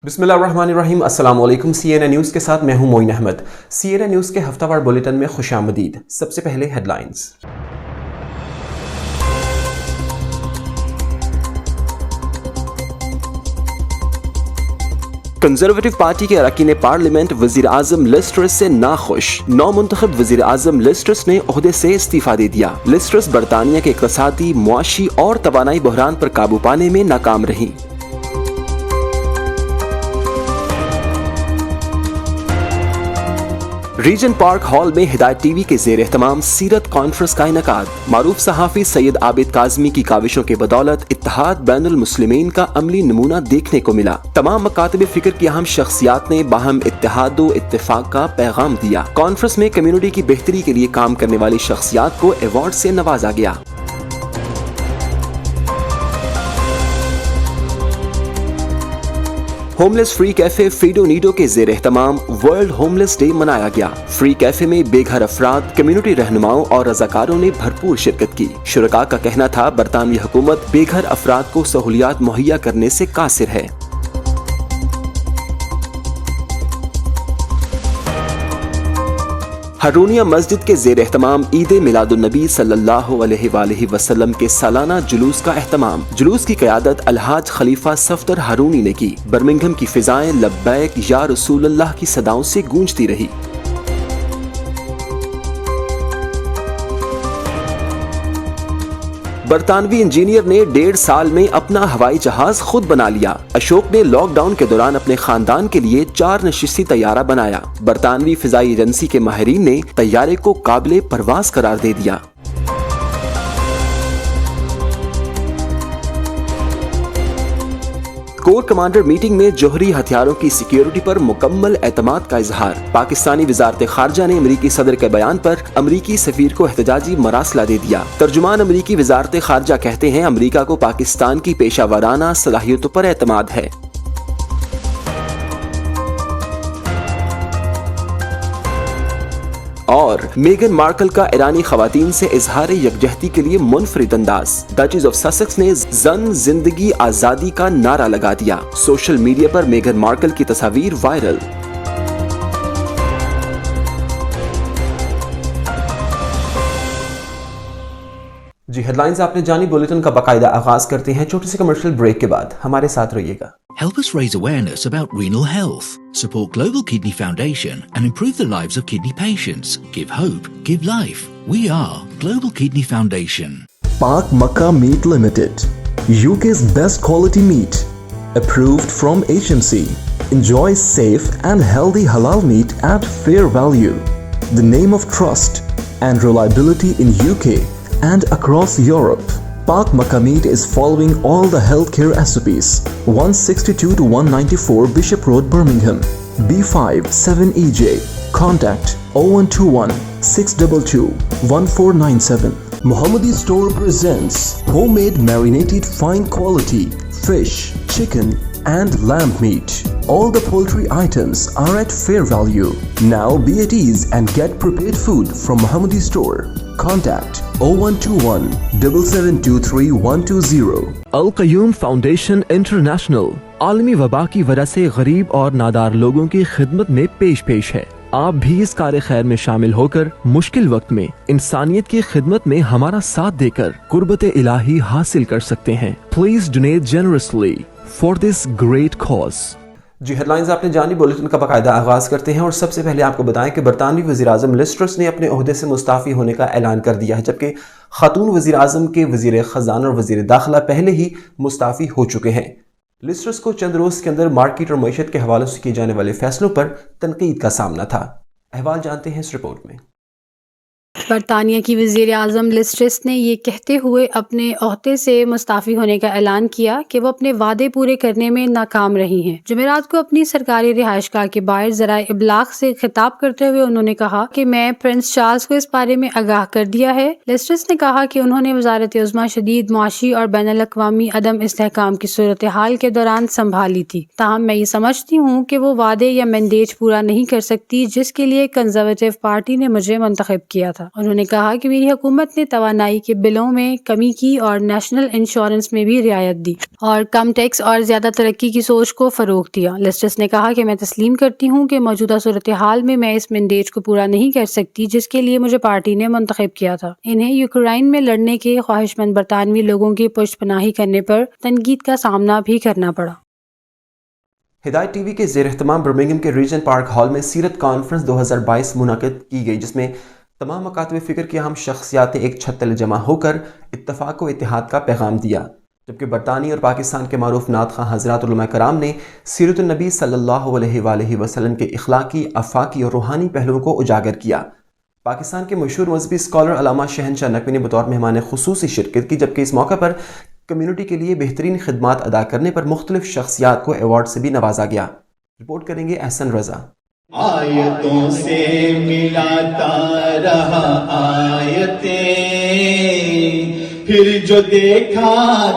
بسم اللہ الرحمن الرحیم۔ السلام علیکم۔ CNN نیوز کے ساتھ میں ہوں معین احمد۔ CNN نیوز کے ہفتہ وار بلیٹن میں خوش آمدید۔ سب سے پہلے ہیڈ لائنز۔ کنزرویٹو پارٹی کے اراکین پارلیمنٹ وزیر اعظم لیز ٹرس سے ناخوش۔ نو منتخب وزیر اعظم لیز ٹرس نے عہدے سے استعفیٰ دے دیا۔ لیز ٹرس برطانیہ کے اقتصادی، معاشی اور توانائی بحران پر قابو پانے میں ناکام رہیں۔ ریجن پارک ہال میں ہدایت ٹی وی کے زیر اہتمام سیرت کانفرنس کا انعقاد۔ معروف صحافی سید عابد کاظمی کی کاوشوں کے بدولت اتحاد بین المسلمین کا عملی نمونہ دیکھنے کو ملا۔ تمام مکاتب فکر کی اہم شخصیات نے باہم اتحاد و اتفاق کا پیغام دیا۔ کانفرنس میں کمیونٹی کی بہتری کے لیے کام کرنے والی شخصیات کو ایوارڈ سے نوازا گیا۔ ہوم لیس فری کیفے فریڈو نیڈو کے زیر اہتمام ورلڈ ہوم لیس ڈے منایا گیا۔ فری کیفے میں بے گھر افراد، کمیونٹی رہنماؤں اور رضاکاروں نے بھرپور شرکت کی۔ شرکاء کا کہنا تھا برطانوی حکومت بے گھر افراد کو سہولیات مہیا کرنے سے قاصر ہے۔ ہرونیہ مسجد کے زیر اہتمام عید میلاد النبی صلی اللہ علیہ وآلہ وسلم کے سالانہ جلوس کا اہتمام۔ جلوس کی قیادت الحاج خلیفہ صفدر ہارونی نے کی۔ برمنگھم کی فضائیں لبیک یا رسول اللہ کی صداؤں سے گونجتی رہی۔ برطانوی انجینئر نے 1.5 سال میں اپنا ہوائی جہاز خود بنا لیا۔ اشوک نے لاک ڈاؤن کے دوران اپنے خاندان کے لیے 4 نشستی طیارہ بنایا۔ برطانوی فضائی ایجنسی کے ماہرین نے طیارے کو قابل پرواز قرار دے دیا۔ کور کمانڈر میٹنگ میں جوہری ہتھیاروں کی سیکیورٹی پر مکمل اعتماد کا اظہار۔ پاکستانی وزارت خارجہ نے امریکی صدر کے بیان پر امریکی سفیر کو احتجاجی مراسلہ دے دیا۔ ترجمان امریکی وزارت خارجہ کہتے ہیں امریکہ کو پاکستان کی پیشہ ورانہ صلاحیتوں پر اعتماد ہے۔ اور میگن مارکل کا ایرانی خواتین سے اظہار یکجہتی کے لیے منفرد انداز۔ ڈچز آف سسیکس نے زن زندگی آزادی کا نعرہ لگا دیا۔ سوشل میڈیا پر میگن مارکل کی تصاویر وائرل۔ جی ہیڈ لائنز آپ نے جانی۔ بلیٹن کا باقاعدہ آغاز کرتے ہیں چھوٹے سے کمرشل بریک کے بعد۔ ہمارے ساتھ رہیے گا۔ Help us raise awareness about renal health. Support Global Kidney Foundation and improve the lives of kidney patients. Give hope, give life. We are Global Kidney Foundation. Pak Makkah Meat Limited, UK's best quality meat, approved from HMC. Enjoy safe and healthy halal meat at fair value. The name of trust and reliability in UK and across Europe. Pak Makkah Meat is following all the healthcare SOPs. 162 to 194 Bishop Road, Birmingham. B5 7EJ. Contact 0121 622 1497. Muhammadi Store presents homemade marinated fine quality fish, chicken and lamb meat. All the poultry items are at fair value. Now be at ease and get prepared food from Muhammadi Store. Contact 0121 7723 120. Qayyum foundation international عالمی وبا کی وجہ سے غریب اور نادار لوگوں کی خدمت میں پیش ہے۔ آپ بھی اس کار خیر میں شامل ہو کر مشکل وقت میں انسانیت کی خدمت میں ہمارا ساتھ دے کر قربت الہی حاصل کر سکتے ہیں۔ Please donate generously for this great cause. جی ہیڈ لائنز آپ نے جانی۔ بلیٹن کا باقاعدہ آغاز کرتے ہیں اور سب سے پہلے آپ کو بتائیں کہ برطانوی وزیر اعظم لیز ٹرس نے اپنے عہدے سے مستعفی ہونے کا اعلان کر دیا ہے، جبکہ خاتون وزیر اعظم کے وزیر خزانہ اور وزیر داخلہ پہلے ہی مستعفی ہو چکے ہیں۔ لیز ٹرس کو چند روز کے اندر مارکیٹ اور معیشت کے حوالے سے کیے جانے والے فیصلوں پر تنقید کا سامنا تھا۔ احوال جانتے ہیں اس رپورٹ میں۔ برطانیہ کی وزیر اعظم لیز ٹرس نے یہ کہتے ہوئے اپنے عہدے سے مستعفی ہونے کا اعلان کیا کہ وہ اپنے وعدے پورے کرنے میں ناکام رہی ہیں۔ جمعرات کو اپنی سرکاری رہائش گاہ کے باہر ذرائع ابلاغ سے خطاب کرتے ہوئے انہوں نے کہا کہ میں پرنس چارلز کو اس بارے میں آگاہ کر دیا ہے۔ لیز ٹرس نے کہا کہ انہوں نے وزارت عظمیٰ شدید معاشی اور بین الاقوامی عدم استحکام کی صورتحال کے دوران سنبھالی تھی، تاہم میں یہ سمجھتی ہوں کہ وہ وعدے یا مینڈیٹ پورا نہیں کر سکتی جس کے لیے کنزرویٹو پارٹی نے مجھے منتخب کیا تھا۔ تھا۔ انہوں نے کہا کہ میری حکومت نے توانائی کے بلوں میں کمی کی اور نیشنل انشورنس میں بھی رعایت دی اور کم ٹیکس اور زیادہ ترقی کی سوچ کو فروغ دیا۔ لیسٹرس نے کہا کہ میں تسلیم کرتی ہوں کہ موجودہ صورتحال میں اس مینڈیٹ کو پورا نہیں کر سکتی جس کے لیے مجھے پارٹی نے منتخب کیا تھا۔ انہیں یوکرائن میں لڑنے کے خواہش مند برطانوی لوگوں کی پشت پناہی کرنے پر تنقید کا سامنا بھی کرنا پڑا۔ ہدایت ٹی وی کے زیر اہتمام برمنگھم کے ریجنٹ پارک ہال میں سیرت کانفرنس 2022 منعقد کی گئی، جس میں تمام مکاتب فکر کی اہم شخصیات نے ایک چھت تلے جمع ہو کر اتفاق و اتحاد کا پیغام دیا، جبکہ برطانیہ اور پاکستان کے معروف نعت خواں حضرات علماء کرام نے سیرت النبی صلی اللہ علیہ وآلہ وسلم کے اخلاقی، آفاقی اور روحانی پہلوؤں کو اجاگر کیا۔ پاکستان کے مشہور مذہبی اسکالر علامہ شہنشاہ نقوی نے بطور مہمان خصوصی شرکت کی، جبکہ اس موقع پر کمیونٹی کے لیے بہترین خدمات ادا کرنے پر مختلف شخصیات کو ایوارڈ سے بھی نوازا گیا۔ رپورٹ کریں گے احسن رضا۔ آیتوں سے ملاتا رہا آیتیں، پھر جو دیکھا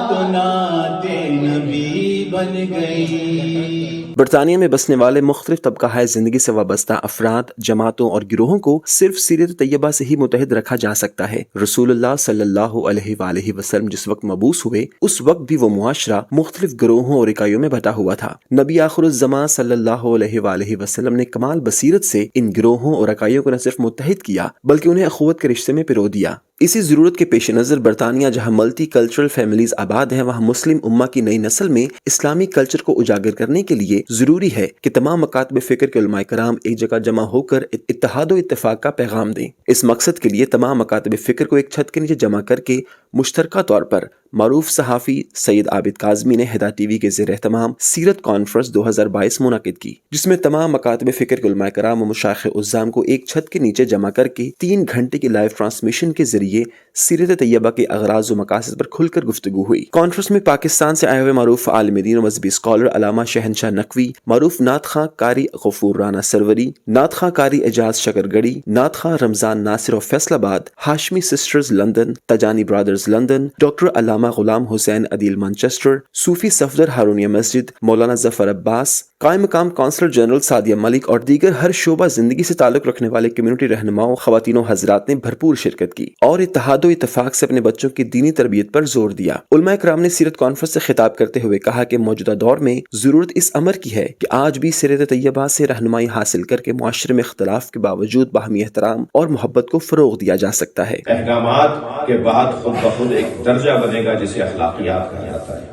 تو نعت نبی بن گئی۔ برطانیہ میں بسنے والے مختلف طبقہ زندگی سے وابستہ افراد، جماعتوں اور گروہوں کو صرف سیرت طیبہ سے ہی متحد رکھا جا سکتا ہے۔ رسول اللہ صلی اللہ علیہ وآلہ وسلم جس وقت مبعوث ہوئے اس وقت بھی وہ معاشرہ مختلف گروہوں اور اکائیوں میں بٹا ہوا تھا۔ نبی آخر الزمان صلی اللہ علیہ وآلہ وسلم نے کمال بصیرت سے ان گروہوں اور اکائیوں کو نہ صرف متحد کیا بلکہ انہیں اخوت کے رشتے میں پرو دیا۔ اسی ضرورت کے پیش نظر برطانیہ جہاں ملٹی کلچرل فیملیز آباد ہیں، وہاں مسلم امہ کی نئی نسل میں اسلامی کلچر کو اجاگر کرنے کے لیے ضروری ہے کہ تمام مکاتب فکر کے علماء کرام ایک جگہ جمع ہو کر اتحاد و اتفاق کا پیغام دیں۔ اس مقصد کے لیے تمام مکاتب فکر کو ایک چھت کے نیچے جمع کر کے مشترکہ طور پر معروف صحافی سید عابد کاظمی نے ہدایت ٹی وی کے زیر اہتمام سیرت کانفرنس 2022 منعقد کی، جس میں تمام مکاتب فکر کے علماء کرام و مشائخ عظام کو ایک چھت کے نیچے جمع کر کے 3 گھنٹے کی لائیو ٹرانسمیشن کے ذریعے سیرت طیبہ کے اغراض و مقاصد پر کھل کر گفتگو ہوئی۔ کانفرنس میں پاکستان سے آئے ہوئے معروف عالم دین و مذہبی اسکالر علامہ شہنشاہ نقوی، معروف نعت خواں قاری غفور رانا سروری، نعت خواں قاری اعجاز شکرگڑی، نعت خواں رمضان ناصر of Faisalabad, Hashmi sisters London, Tijani brothers London, doctor Allama Ghulam Hussain Adeel Manchester, صوفی صفدر ہارونیہ مسجد، مولانا ظفر عباس، قائم مقام کونسلر جنرل سعدیہ ملک اور دیگر ہر شعبہ زندگی سے تعلق رکھنے والے کمیونٹی رہنماؤں، خواتین و حضرات نے بھرپور شرکت کی اور اتحاد و اتفاق سے اپنے بچوں کی دینی تربیت پر زور دیا۔ علماء کرام نے سیرت کانفرنس سے خطاب کرتے ہوئے کہا کہ موجودہ دور میں ضرورت اس امر کی ہے کہ آج بھی سیرت طیبہ سے رہنمائی حاصل کر کے معاشرے میں اختلاف کے باوجود باہمی احترام اور محبت کو فروغ دیا جا سکتا ہے۔ احکامات کے بعد خود بخود ایک درجہ بنے گا جسے اخلاقیات کہا جاتا ہے۔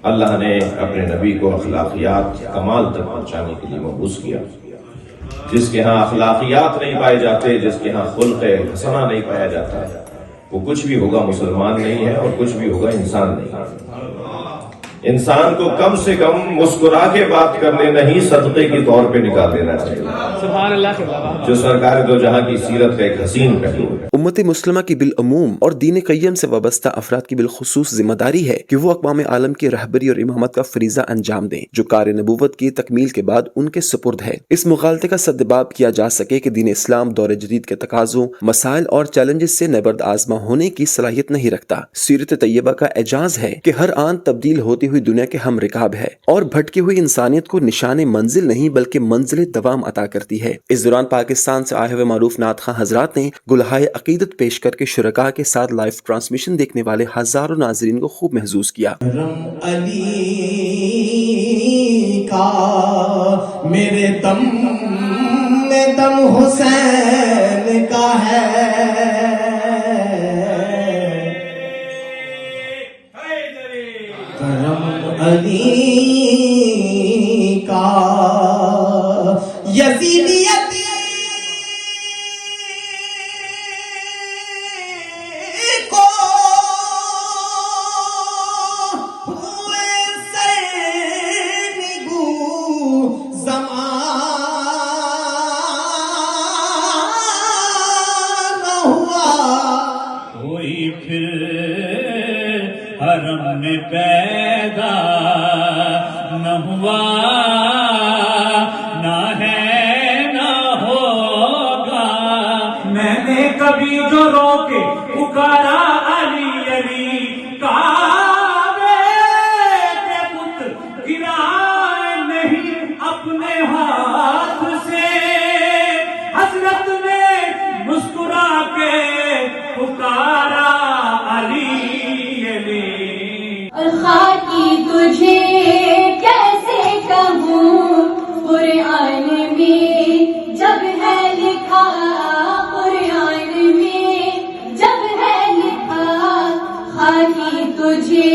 اللہ نے اپنے نبی کو اخلاقیات کمال تک پہنچانے کے لیے مبعوث کیا۔ جس کے ہاں اخلاقیات نہیں پائے جاتے، جس کے ہاں خلق حسنہ نہیں پایا جاتا، وہ کچھ بھی ہوگا مسلمان نہیں ہے اور کچھ بھی ہوگا انسان نہیں ہے۔ انسان کو کم سے کم مسکرا کے بات کر لینا ہی صدقے کے طور پہ نکال دینا چاہیے، سبحان اللہ، جو سرکار دو جہاں کی سیرت کا ایک حسین پہلو ہے۔ امت مسلمہ کی بالعموم اور دین قیم سے وابستہ افراد کی بالخصوص ذمہ داری ہے کہ وہ اقوام عالم کی رہبری اور امامت کا فریضہ انجام دیں، جو کار نبوت کی تکمیل کے بعد ان کے سپرد ہے۔ اس مغالطے کا سدباب کیا جا سکے کہ دین اسلام دور جدید کے تقاضوں، مسائل اور چیلنجز سے نبرد آزما ہونے کی صلاحیت نہیں رکھتا۔ سیرت طیبہ کا اعجاز ہے کہ ہر آن تبدیل ہوتی ہوئی دنیا کے ہم رکاب ہے اور بھٹکی ہوئی انسانیت کو نشان منزل نہیں بلکہ منزل دوام عطا کرتی ہے۔ اس دوران پاکستان سے آئے ہوئے معروف نعت خواں حضرات نے گلہائے عقیدت پیش کر کے شرکاء کے ساتھ لائیو ٹرانسمیشن دیکھنے والے ہزاروں ناظرین کو خوب محظوظ کیا۔ علی کا میرے دم میں دم حسین کا ہے، کرم علی کا یزیدیت کو ہوئے سرنگو زمانہ ہوا، کوئی پھر حرم میں پیدا نہ ہوا، نہ ہے نہ ہوگا۔ میں نے کبھی جو رو کے پکارا علی علی، کعبے کے بت گرائے نہیں اپنے ہاتھ سے، حضرت نے مسکرا کے تجھے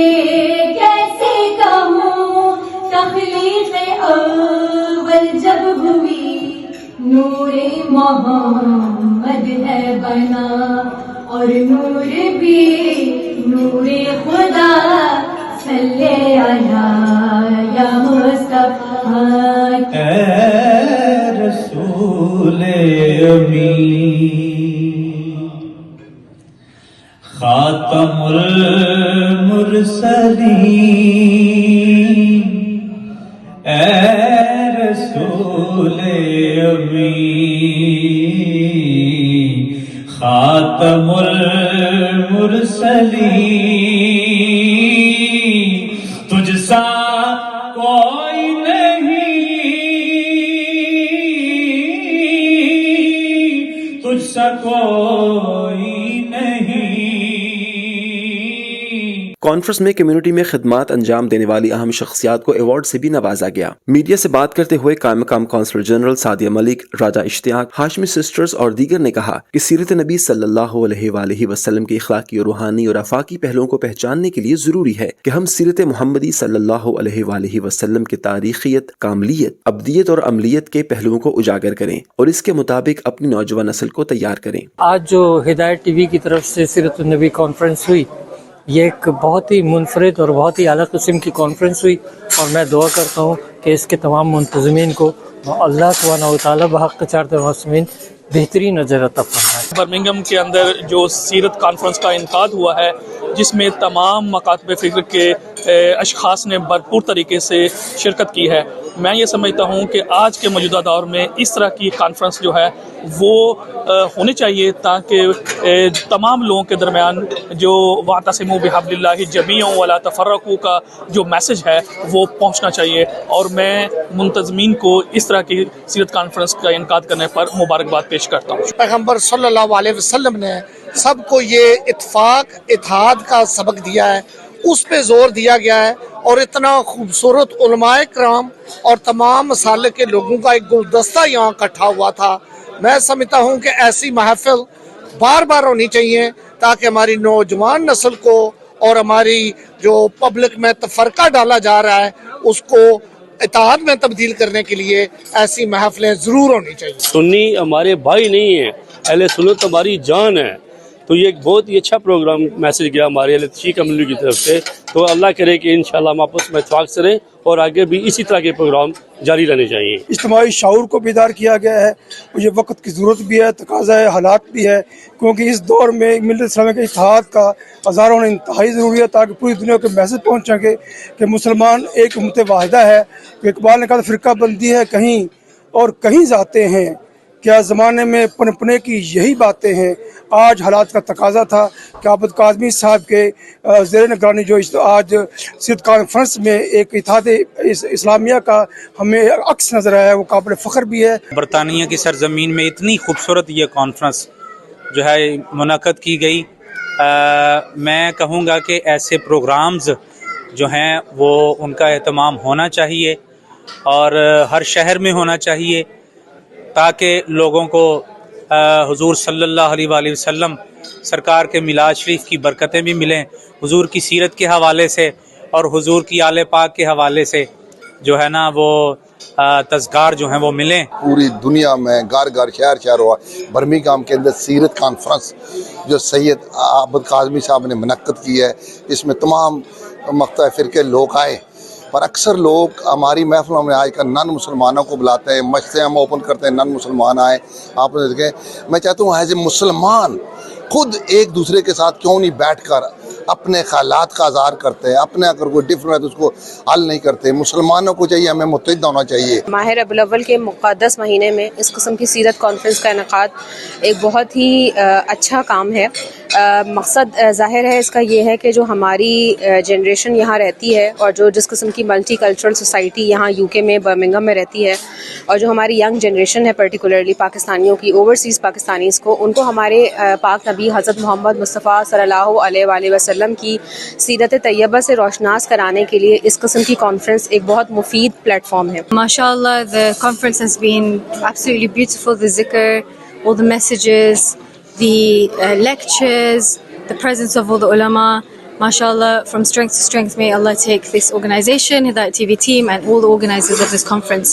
کیسے کہوں تخلیق اول جب ہوئی نور محمد ہے بنا اور نور بھی نور خدا صلی علی یا مصطفیٰ اے رسول امین خاتم المرسلین اے رسول امین خاتم المرسلین تجھ سا کوئی نہیں تجھ سا کوئی نہیں. کانفرنس میں کمیونٹی میں خدمات انجام دینے والی اہم شخصیات کو ایوارڈ سے بھی نوازا گیا. میڈیا سے بات کرتے ہوئے قائم مقام کونسلر جنرل سعدیہ ملک، راجہ اشتیاق، ہاشمی سسٹرز اور دیگر نے کہا کہ سیرت نبی صلی اللہ علیہ وآلہ وسلم کے اخلاقی اور روحانی اور آفاقی پہلوؤں کو پہچاننے کے لیے ضروری ہے کہ ہم سیرت محمدی صلی اللہ علیہ وآلہ وسلم کے تاریخیت، کاملیت، ابدیت اور عملیت کے پہلوؤں کو اجاگر کریں اور اس کے مطابق اپنی نوجوان نسل کو تیار کریں. آج جو ہدایت ٹی وی کی طرف سے سیرت النبی کانفرنس ہوئی، یہ ایک بہت ہی منفرد اور بہت ہی اعلیٰ قسم کی کانفرنس ہوئی، اور میں دعا کرتا ہوں کہ اس کے تمام منتظمین کو اللہ سبحانہ و تعالیٰ بحق چارت معصومین بہترین نظر عطا فرمائے. برمنگھم کے اندر جو سیرت کانفرنس کا انعقاد ہوا ہے، جس میں تمام مکاتب فکر کے اشخاص نے بھرپور طریقے سے شرکت کی ہے. میں یہ سمجھتا ہوں کہ آج کے موجودہ دور میں اس طرح کی کانفرنس جو ہے وہ ہونی چاہیے تاکہ تمام لوگوں کے درمیان جو واعتصموا بحبل اللہ جمیعا ولا تفرقوا کا جو میسج ہے وہ پہنچنا چاہیے، اور میں منتظمین کو اس طرح کی سیرت کانفرنس کا انعقاد کرنے پر مبارکباد پیش کرتا ہوں. پیغمبر صلی اللہ علیہ وسلم نے سب کو یہ اتفاق اتحاد کا سبق دیا ہے، اس پہ زور دیا گیا ہے، اور اتنا خوبصورت علماء کرام اور تمام مسالک کے لوگوں کا ایک گلدستہ یہاں اکٹھا ہوا تھا. میں سمجھتا ہوں کہ ایسی محفل بار بار ہونی چاہیے تاکہ ہماری نوجوان نسل کو اور ہماری جو پبلک میں تفرقہ ڈالا جا رہا ہے اس کو اتحاد میں تبدیل کرنے کے لیے ایسی محفلیں ضرور ہونی چاہیے. سنی ہمارے بھائی نہیں ہیں، اہل سنت ہماری جان ہے. تو یہ ایک بہت ہی اچھا پروگرام میسج گیا ہمارے اہل تشیع کمیونٹی کی طرف سے. تو اللہ کرے کہ انشاءاللہ ہم آپس میں اتفاق سے رہیں اور آگے بھی اسی طرح کے پروگرام جاری رہنے چاہیے. اجتماعی شعور کو بیدار کیا گیا ہے، یہ وقت کی ضرورت بھی ہے، تقاضا ہے، حالات بھی ہے، کیونکہ اس دور میں ملت اسلامیہ کے اتحاد کا اظہار ہونا انتہائی ضروری ہے تاکہ پوری دنیا کو میسج پہنچ سکے کہ مسلمان ایک امت واحدہ ہے. اقبال نے کہا فرقہ بندی ہے کہیں اور کہیں جاتے ہیں، کیا زمانے میں پنپنے کی یہی باتیں ہیں. آج حالات کا تقاضا تھا کہ عابد کاظمی صاحب کے زیر نگرانی جو آج سیرت کانفرنس میں ایک اتحاد اسلامیہ کا ہمیں عکس نظر آیا ہے، وہ قابل فخر بھی ہے. برطانیہ کی سرزمین میں اتنی خوبصورت یہ کانفرنس جو ہے منعقد کی گئی. میں کہوں گا کہ ایسے پروگرامز جو ہیں وہ ان کا اہتمام ہونا چاہیے اور ہر شہر میں ہونا چاہیے تاکہ لوگوں کو حضور صلی اللہ علیہ وآلہ وسلم سرکار کے میلاد شریف کی برکتیں بھی ملیں، حضور کی سیرت کے حوالے سے اور حضور کی آل پاک کے حوالے سے جو ہے نا وہ تذکار جو ہیں وہ ملیں. پوری دنیا میں گھر گھر شہر شہر ہوا. برمنگھم کے اندر سیرت کانفرنس جو سید عابد کاظمی صاحب نے منعقد کی ہے، اس میں تمام مختلف فرقے لوگ آئے، پر اکثر لوگ ہماری محفلوں میں آج کل نان مسلمانوں کو بلاتے ہیں، مشتے ہم اوپن کرتے ہیں نان مسلمان آئے. آپ نے دیکھیں، میں چاہتا ہوں ایز اے مسلمان خود ایک دوسرے کے ساتھ کیوں نہیں بیٹھ کر اپنے خیالات کا اظہار کرتے ہیں، اپنے اگر کوئی ڈفرنٹ ہے تو اس کو حل نہیں کرتے. مسلمانوں کو چاہیے ہمیں متحد ہونا چاہیے. ماہ ربیع الاول کے مقدس مہینے میں اس قسم کی سیرت کانفرنس کا انعقاد ایک بہت ہی اچھا کام ہے. مقصد ظاہر ہے اس کا یہ ہے کہ جو ہماری جنریشن یہاں رہتی ہے اور جو جس قسم کی ملٹی کلچرل سوسائٹی یہاں یو کے میں برمنگھم میں رہتی ہے، اور جو ہماری ینگ جنریشن ہے پرٹیکولرلی پاکستانیوں کی، اوورسیز پاکستانیز کو، ان کو ہمارے پاک نبی حضرت محمد مصطفیٰ صلی اللہ علیہ وآلہ وسلم کی سیرت طیبہ سے روشناس کرانے کے لیے اس قسم کی کانفرنس ایک بہت مفید پلیٹ فارم ہے. MashaAllah, the conference has been absolutely beautiful. The zikr, all the messages, the lectures, the presence of all the ulama, MashaAllah, from strength to strength, may Allah take this organization, Hidayat TV team, and all the organizers of this conference.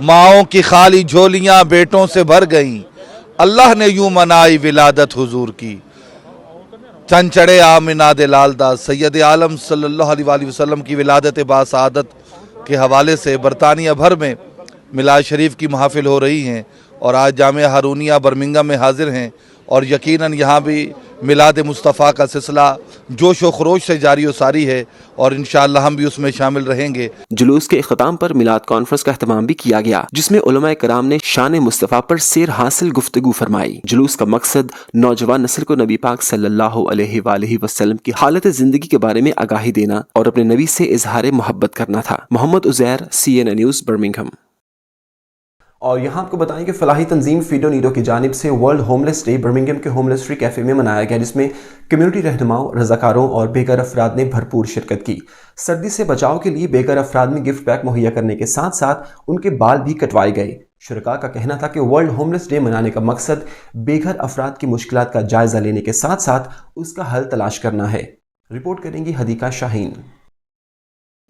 ماؤں کی خالی جھولیاں بیٹوں سے بھر گئیں، اللہ نے یوں منائی ولادت حضور کی۔ چند چڑھے آمنہ دے لالدہ سید عالم صلی اللہ علیہ وآلہ وسلم کی ولادت باسعادت کے حوالے سے برطانیہ بھر میں میلاد شریف کی محافل ہو رہی ہیں، اور آج جامعہ ہارونیہ برمنگھم میں حاضر ہیں، اور یقیناً یہاں بھی میلاد مصطفیٰ کا سلسلہ جوش و خروش سے جاری و ساری ہے، اور انشاءاللہ ہم بھی اس میں شامل رہیں گے۔ جلوس کے اختتام پر میلاد کانفرنس کا اہتمام بھی کیا گیا، جس میں علماء کرام نے شان مصطفیٰ پر سیر حاصل گفتگو فرمائی۔ جلوس کا مقصد نوجوان نسل کو نبی پاک صلی اللہ علیہ وآلہ وسلم کی حالت زندگی کے بارے میں آگاہی دینا اور اپنے نبی سے اظہار محبت کرنا تھا۔ محمد عزیر، CNN نیوز، برمنگھم۔ اور یہاں آپ کو بتائیں کہ فلاحی تنظیم فیڈو نیڈو کی جانب سے ورلڈ ہوملیس ڈے برمنگھم کے ہوملیس فری کیفے میں منایا گیا، جس میں کمیونٹی رہنماؤں، رضاکاروں اور بے گھر افراد نے بھرپور شرکت کی۔ سردی سے بچاؤ کے لیے بے گھر افراد میں گفٹ پیک مہیا کرنے کے ساتھ ساتھ ان کے بال بھی کٹوائے گئے۔ شرکاء کا کہنا تھا کہ ورلڈ ہوملیس ڈے منانے کا مقصد بے گھر افراد کی مشکلات کا جائزہ لینے کے ساتھ ساتھ اس کا حل تلاش کرنا ہے۔ رپورٹ کریں گی حدیقہ شاہین۔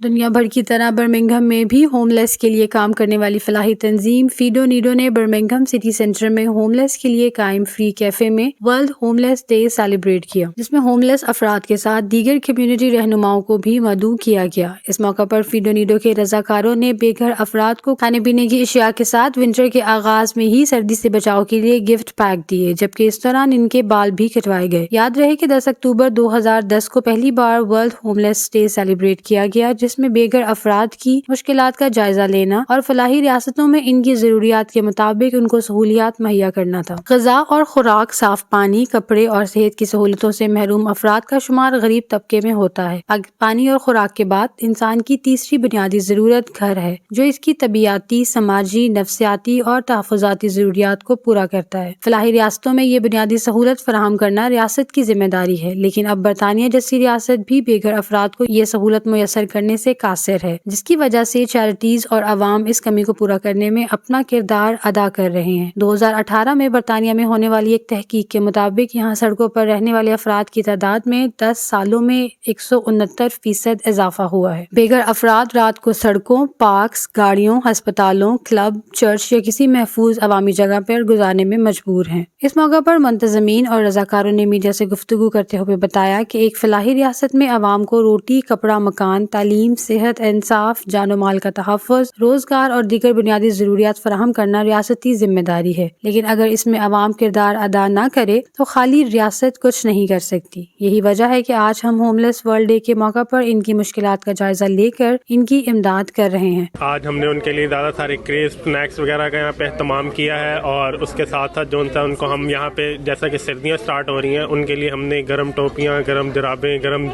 دنیا بھر کی طرح برمنگھم میں بھی ہوم لیس کے لیے کام کرنے والی فلاحی تنظیم فیڈو نیڈو نے برمنگھم سٹی سینٹر میں ہوم لیس کے لیے قائم فری کیفے میں ورلڈ ہوم لیس ڈے سیلیبریٹ کیا، جس میں ہوم لیس افراد کے ساتھ دیگر کمیونٹی رہنماؤں کو بھی مدعو کیا گیا۔ اس موقع پر فیڈو نیڈو کے رضاکاروں نے بے گھر افراد کو کھانے پینے کی اشیاء کے ساتھ ونٹر کے آغاز میں ہی سردی سے بچاؤ کے لیے گفٹ پیک دیے، جبکہ اس دوران ان کے بال بھی کٹوائے گئے۔ یاد رہے کہ 10 اکتوبر 2010 کو پہلی بار ورلڈ ہوم لیس ڈے سیلیبریٹ کیا گیا، جس میں بے گھر افراد کی مشکلات کا جائزہ لینا اور فلاحی ریاستوں میں ان کی ضروریات کے مطابق ان کو سہولیات مہیا کرنا تھا۔ غذا اور خوراک، صاف پانی، کپڑے اور صحت کی سہولتوں سے محروم افراد کا شمار غریب طبقے میں ہوتا ہے۔ پانی اور خوراک کے بعد انسان کی تیسری بنیادی ضرورت گھر ہے، جو اس کی طبیعتی، سماجی، نفسیاتی اور تحفظاتی ضروریات کو پورا کرتا ہے۔ فلاحی ریاستوں میں یہ بنیادی سہولت فراہم کرنا ریاست کی ذمہ داری ہے، لیکن اب برطانیہ جیسی ریاست بھی بے گھر افراد کو یہ سہولت میسر کرنے سے قاصر ہے، جس کی وجہ سے چیریٹیز اور عوام اس کمی کو پورا کرنے میں اپنا کردار ادا کر رہے ہیں۔ 2018 میں برطانیہ میں ہونے والی ایک تحقیق کے مطابق یہاں سڑکوں پر رہنے والے افراد کی تعداد میں 10 سالوں میں 169% اضافہ ہوا ہے۔ بے گھر افراد رات کو سڑکوں، پارکس، گاڑیوں، ہسپتالوں، کلب، چرچ یا کسی محفوظ عوامی جگہ پر گزارنے میں مجبور ہیں۔ اس موقع پر منتظمین اور رضاکاروں نے میڈیا سے گفتگو کرتے ہوئے بتایا کہ ایک فلاحی ریاست میں عوام کو روٹی، کپڑا، مکان، تعلیم، صحت، انصاف، جان و مال کا تحفظ، روزگار اور دیگر بنیادی ضروریات فراہم کرنا ریاستی ذمہ داری ہے، لیکن اگر اس میں عوام کردار ادا نہ کرے تو خالی ریاست کچھ نہیں کر سکتی۔ یہی وجہ ہے کہ آج ہم ہوم لیس ورلڈ ڈے کے موقع پر ان کی مشکلات کا جائزہ لے کر ان کی امداد کر رہے ہیں۔ آج ہم نے ان کے لیے زیادہ سارے کریز اسنیکس وغیرہ کا یہاں پہ اہتمام کیا ہے، اور اس کے ساتھ ساتھ جو ان کو ہم یہاں پہ جیسا کہ سردیاں سٹارٹ ہو رہی ہیں، ان کے لیے ہم نے گرم ٹوپیاں، گرم جرابیں، گرم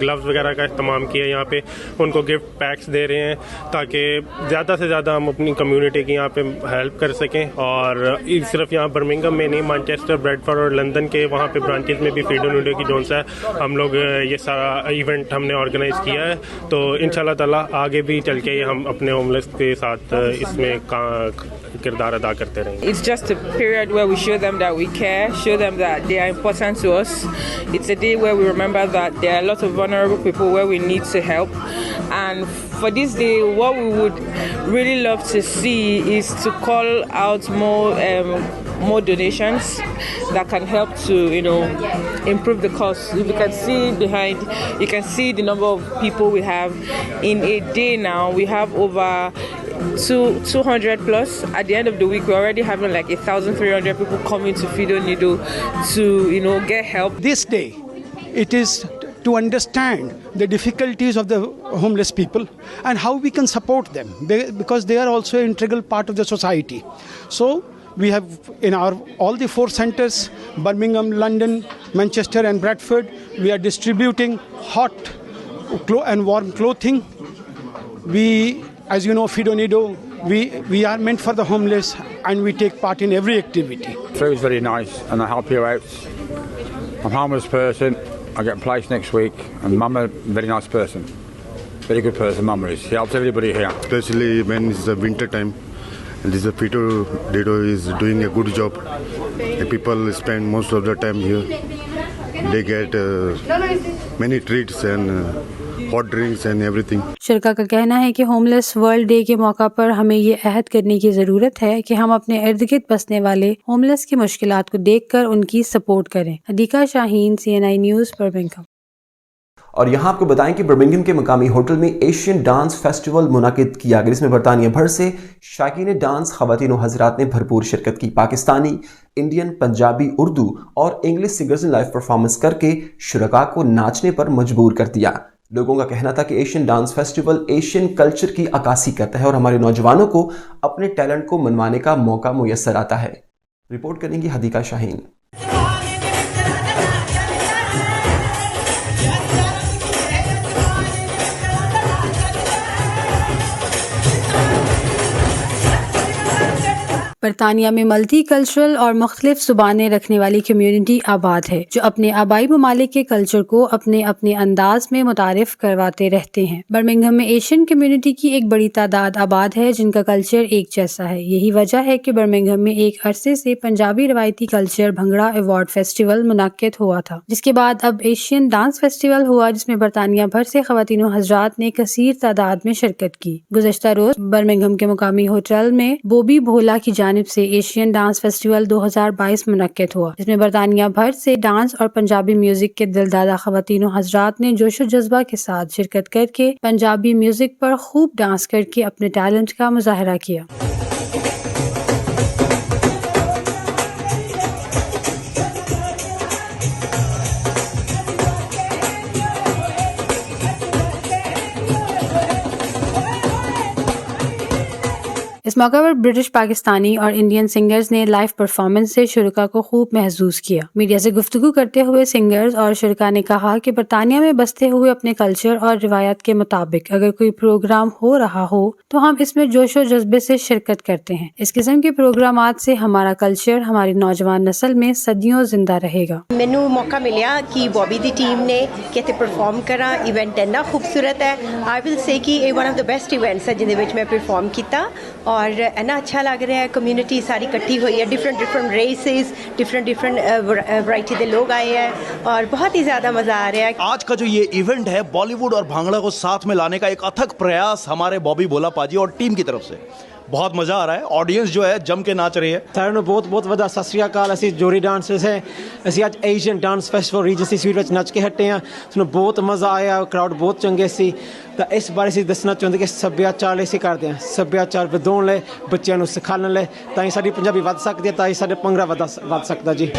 گلوز وغیرہ کا اہتمام کیا۔ یہاں پہ ان کو گفٹ پیکس دے رہے ہیں تاکہ زیادہ سے زیادہ ہم اپنی کمیونٹی کی یہاں پہ ہیلپ کر سکیں۔ اور صرف یہاں برمنگھم میں نہیں، مانچسٹر، بریڈفورڈ اور لندن کے وہاں پہ برانچز میں بھی فیڈو نیڈو کی جون سے ہم لوگ یہ سارا ایونٹ ہم نے آرگنائز کیا ہے، تو انشاءاللہ تعالیٰ آگے بھی چل کے ہم اپنے ہوملیس کے ساتھ اس میں کردار ادا کرتے رہیں گے۔ It's just a period where we show them that we care, show them that they are important to us. It's a day where we remember that there are a lot of vulnerable people where we need to help. And for this day, what we would really love to see is to call out more donations that can help to, improve the cause. If you can see behind, you can see the number of people we have. In a day now, we have over 200 plus. At the end of the week, we're already having like 1,300 people coming to Fido Nido to, get help. This day, it is to understand the difficulties of the homeless people and how we can support them, because they are also an integral part of the society. So we have in all the 4 centers, Birmingham, London, Manchester and Bradford, we are distributing hot and warm clothing. We, as you know, Fido Nido, we are meant for the homeless and we take part in every activity. Food's very nice and I help you out. I'm a homeless person. I get placed next week, and Mama, very nice person, very good person. Mama is. She helps everybody here, especially when it's the winter time. And this Fido Nido is doing a good job. The people spend most of the time here. They get many treats and hot drinks and everything. شرکا کا کہنا ہے کہ ہوملیس world day کے موقع پر ہمیں یہ عہد کرنے کی ضرورت ہے کہ ہم اپنے ارد گرد بسنے والے ہوملیس کی مشکلات کو دیکھ کر ان کی سپورٹ کریں. حدیقہ شاہین، CNI نیوز، برمنگھم. اور یہاں آپ کو بتائیں کہ برمنگھم کے مقامی ہوٹل میں ایشین ڈانس فیسٹیول منعقد کیا گیا، جس میں برطانیہ بھر سے شائقین ڈانس خواتین و حضرات نے بھرپور شرکت کی. پاکستانی، انڈین، پنجابی، اردو اور انگلش سنگرز نے لائیو پرفارمنس کر کے شرکاء کو ناچنے پر مجبور کر دیا. لوگوں کا کہنا تھا کہ Asian dance festival Asian culture کی عکاسی کرتا ہے اور ہمارے نوجوانوں کو اپنے ٹیلنٹ کو منوانے کا موقع میسر آتا ہے. رپورٹ کریں گی حدیقہ شاہین. برطانیہ میں ملٹی کلچرل اور مختلف زبانیں رکھنے والی کمیونٹی آباد ہے، جو اپنے آبائی ممالک کے کلچر کو اپنے اپنے انداز میں متعارف کرواتے رہتے ہیں. برمنگھم میں ایشین کمیونٹی کی ایک بڑی تعداد آباد ہے جن کا کلچر ایک جیسا ہے. یہی وجہ ہے کہ برمنگھم میں ایک عرصے سے پنجابی روایتی کلچر بھنگڑا ایوارڈ فیسٹیول منعقد ہوا تھا، جس کے بعد اب ایشین ڈانس فیسٹیول ہوا، جس میں برطانیہ بھر سے خواتین و حضرات نے کثیر تعداد میں شرکت کی. گزشتہ روز برمنگھم کے مقامی ہوٹل میں بوبی بھولا کی جانب سے ایشین ڈانس فیسٹیول 2022 منعقد ہوا، جس میں برطانیہ بھر سے ڈانس اور پنجابی میوزک کے دلدادہ خواتین و حضرات نے جوش و جذبہ کے ساتھ شرکت کر کے پنجابی میوزک پر خوب ڈانس کر کے اپنے ٹیلنٹ کا مظاہرہ کیا. اس موقع پر برٹش، پاکستانی اور انڈین سنگرز نے لائیو پرفارمنس سے شرکاء کو خوب محظوظ کیا. میڈیا سے گفتگو کرتے ہوئے سنگرز اور شرکاء نے کہا کہ برطانیہ میں بستے ہوئے اپنے کلچر اور روایات کے مطابق اگر کوئی پروگرام ہو رہا ہو تو ہم اس میں جوش و جذبے سے شرکت کرتے ہیں. اس قسم کے پروگرامات سے ہمارا کلچر ہماری نوجوان نسل میں صدیوں زندہ رہے گا. مینوں موقع ملیا کہ بابی دی ٹیم نے کہتے پرفارم کرا. ایونٹ اننا خوبصورت ہے. آئی ول سے کہ یہ one of the best events ہے جن میں پرفارم کیتا اور اینا اچھا لگ رہا ہے. کمیونٹی ساری کٹھی ہوئی ہے، ڈفرینٹ ریسز، ڈفرینٹ ورائٹی کے لوگ آئے ہیں اور بہت ہی زیادہ مزہ آ رہا ہے. آج کا جو یہ ایونٹ ہے بالی ووڈ اور بھانگڑا کو ساتھ میں لانے کا ایک اتھک پریاس ہمارے بابی بھولا پاجی اور ٹیم کی طرف سے. بہت مزہ آ رہا ہے. آڈینس جو ہے جم کے ناچ رہی ہے. سارے نو بہت بہت وڈا ست شری اکال. اسی جوڑی ڈانسرز ہیں. اسی اج Asian dance festival Regency Suite وچ نچ کے ہٹے ہیں. سنو بہت مزہ آیا. کراؤڈ بہت چنگے سی. ਤਾਂ ਇਸ ਬਾਰੇ ਅਸੀਂ ਦੱਸਣਾ ਚਾਹੁੰਦੇ ਕਿ ਸੱਭਿਆਚਾਰ ਲਈ ਅਸੀਂ ਕਰਦੇ ਹਾਂ. ਸੱਭਿਆਚਾਰ ਵਧਾਉਣ ਲਈ, ਬੱਚਿਆਂ ਨੂੰ ਸਿਖਾਉਣ ਲਈ ਤਾਂ ਹੀ ਸਾਡੀ ਪੰਜਾਬੀ ਵੱਧ ਸਕਦੀ ਹੈ, ਤਾਂ ਹੀ ਸਾਡੇ ਭੰਗੜਾ ਵੱਧ ਸਕਦਾ ਜੀ.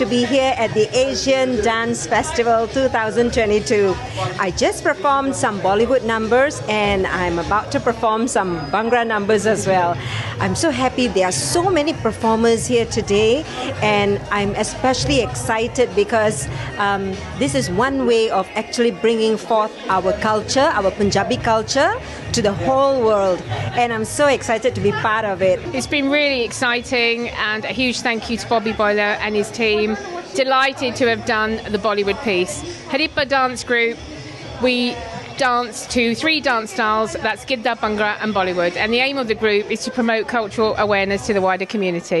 to be here at the Asian Dance Festival 2022. I just performed some Bollywood numbers and I'm about to perform some Bhangra numbers as well. I'm so happy there are so many performers here today and I'm especially excited because this is one way of actually bringing forth our culture, our Punjabi culture to the whole world and I'm so excited to be part of it. It's been really exciting and a huge thank you to Bobby Bowler and his team. Delighted to have done the Bollywood piece. Haripa Dance Group, we dance to 3 dance styles, that's Gidda, Bhangra and Bollywood, and the aim of the group is to promote cultural awareness to the wider community.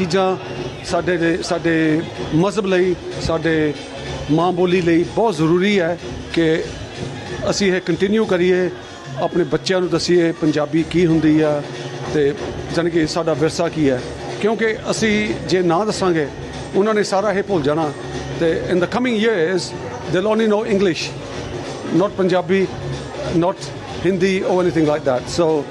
ਚੀਜ਼ਾਂ ਸਾਡੇ ਮਜ਼ਹਬ ਲਈ, ਸਾਡੇ ਮਾਂ ਬੋਲੀ ਲਈ ਬਹੁਤ ਜ਼ਰੂਰੀ ਹੈ ਕਿ ਅਸੀਂ ਇਹ ਕੰਟੀਨਿਊ ਕਰੀਏ. ਆਪਣੇ ਬੱਚਿਆਂ ਨੂੰ ਦਸੀਏ ਪੰਜਾਬੀ ਕੀ ਹੁੰਦੀ ਆ ਤੇ ਜਾਣੀ ਕਿ ਸਾਡਾ ਵਿਰਸਾ ਕੀ ਹੈ, ਕਿਉਂਕਿ ਅਸੀਂ ਜੇ ਨਾ ਦੱਸਾਂਗੇ ਉਹਨਾਂ ਨੇ ਸਾਰਾ ਇਹ ਭੁੱਲ ਜਾਣਾ. ਤੇ ਇਨ ਦ ਕਮਿੰਗ ਈਅਰਸ ਦੇ only no English, not Punjabi, not Hindi or anything like that. So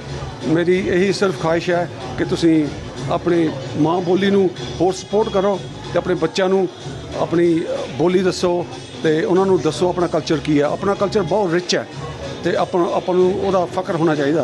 ਮੇਰੀ ਇਹੀ ਸਿਰਫ ਖਾਹਿਸ਼ ਹੈ ਕਿ ਤੁਸੀਂ ਆਪਣੀ ਮਾਂ ਬੋਲੀ ਨੂੰ ਹੋਰ ਸਪੋਰਟ ਕਰੋ ਤੇ ਆਪਣੇ ਬੱਚਿਆਂ ਨੂੰ ਆਪਣੀ ਬੋਲੀ ਦੱਸੋ ਤੇ ਉਹਨਾਂ ਨੂੰ ਦੱਸੋ ਆਪਣਾ ਕਲਚਰ ਕੀ ਹੈ. ਆਪਣਾ ਕਲਚਰ ਬਹੁਤ ਰਿਚ ਹੈ ਤੇ ਆਪਾਂ ਨੂੰ ਉਹਦਾ ਫਖਰ ਹੋਣਾ ਚਾਹੀਦਾ।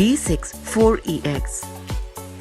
B6 4EX।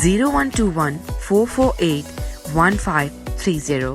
0121 448 1530।